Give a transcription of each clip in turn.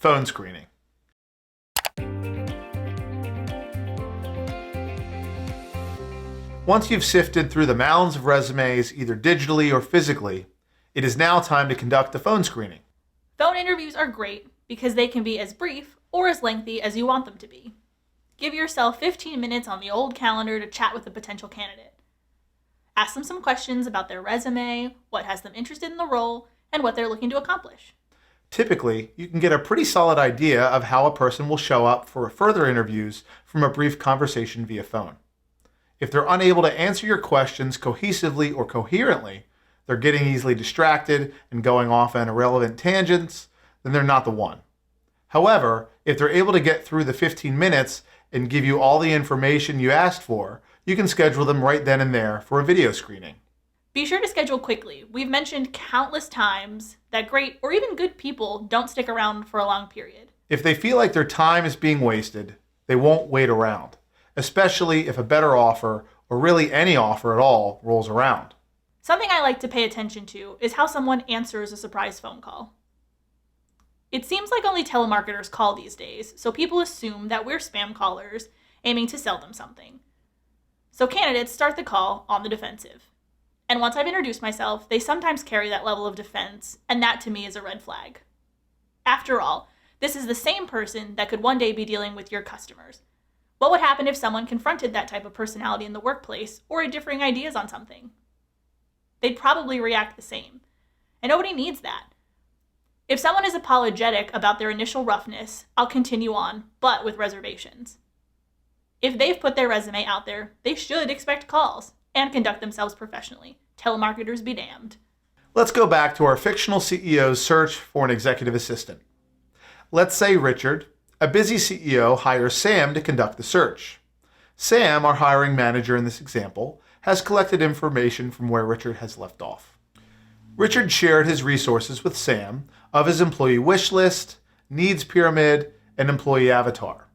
phone screening. Once you've sifted through the mounds of resumes, either digitally or physically, it is now time to conduct a phone screening. Phone interviews are great because they can be as brief or as lengthy as you want them to be. Give yourself 15 minutes on the old calendar to chat with a potential candidate. Ask them some questions about their resume, what has them interested in the role, and what they're looking to accomplish. Typically, you can get a pretty solid idea of how a person will show up for further interviews from a brief conversation via phone. If they're unable to answer your questions cohesively or coherently, they're getting easily distracted and going off on irrelevant tangents, then they're not the one. However, if they're able to get through the 15 minutes and give you all the information you asked for, you can schedule them right then and there for a video screening. Be sure to schedule quickly. We've mentioned countless times that great or even good people don't stick around for a long period. If they feel like their time is being wasted, they won't wait around, especially if a better offer, or really any offer at all, rolls around. Something I like to pay attention to is how someone answers a surprise phone call. It seems like only telemarketers call these days, so people assume that we're spam callers aiming to sell them something. So candidates start the call on the defensive. And once I've introduced myself, they sometimes carry that level of defense, and that to me is a red flag. After all, this is the same person that could one day be dealing with your customers. What would happen if someone confronted that type of personality in the workplace or had differing ideas on something? They'd probably react the same. And nobody needs that. If someone is apologetic about their initial roughness, I'll continue on, but with reservations. If they've put their resume out there, they should expect calls and conduct themselves professionally. Telemarketers be damned. Let's go back to our fictional CEO's search for an executive assistant. Let's say Richard, a busy CEO, hires Sam to conduct the search. Sam, our hiring manager in this example, has collected information from where Richard has left off. Richard shared his resources with Sam of his employee wish list, needs pyramid, and employee avatar.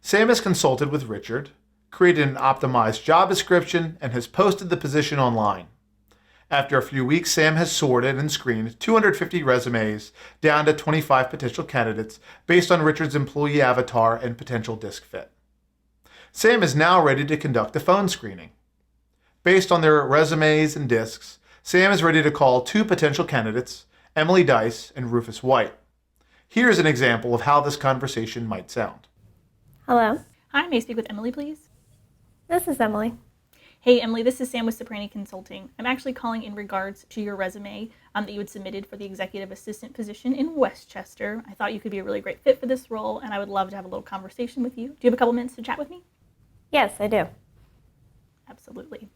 Sam has consulted with Richard, created an optimized job description, and has posted the position online. After a few weeks, Sam has sorted and screened 250 resumes down to 25 potential candidates based on Richard's employee avatar and potential disc fit. Sam is now ready to conduct a phone screening. Based on their resumes and discs, Sam is ready to call two potential candidates, Emily Dice and Rufus White. Here's an example of how this conversation might sound. Hello, Hi, may I speak with Emily, please? this is Emily. Hey, Emily, this is Sam with Ciprani Consulting. I'm actually calling in regards to your resume that you had submitted for the executive assistant position in Westchester. I thought you could be a really great fit for this role, and I would love to have a little conversation with you. Do you have a couple minutes to chat with me? Yes, I do. Absolutely.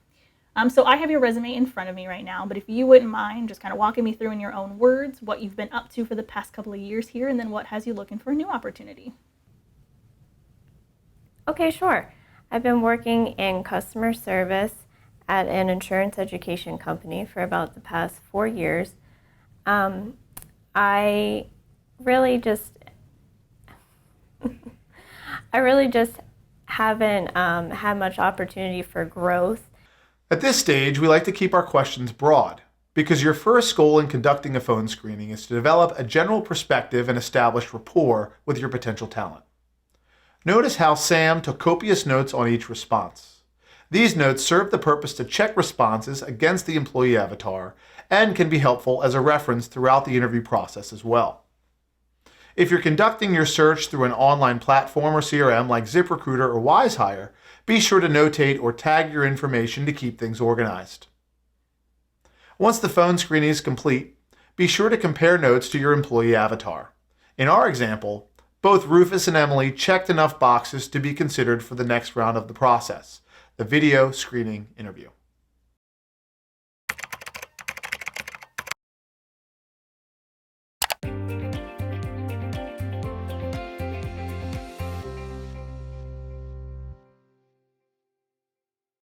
So I have your resume in front of me right now, but if you wouldn't mind just kind of walking me through in your own words what you've been up to for the past couple of years here, and then what has you looking for a new opportunity. Okay, sure. I've been working in customer service at an insurance education company for about the past 4 years. I really just haven't had much opportunity for growth. At this stage, we like to keep our questions broad, because your first goal in conducting a phone screening is to develop a general perspective and establish rapport with your potential talent. Notice how Sam took copious notes on each response. These notes serve the purpose to check responses against the employee avatar and can be helpful as a reference throughout the interview process as well. If you're conducting your search through an online platform or CRM like ZipRecruiter or WiseHire, be sure to notate or tag your information to keep things organized. Once the phone screening is complete, be sure to compare notes to your employee avatar. In our example, both Rufus and Emily checked enough boxes to be considered for the next round of the process, the video screening interview.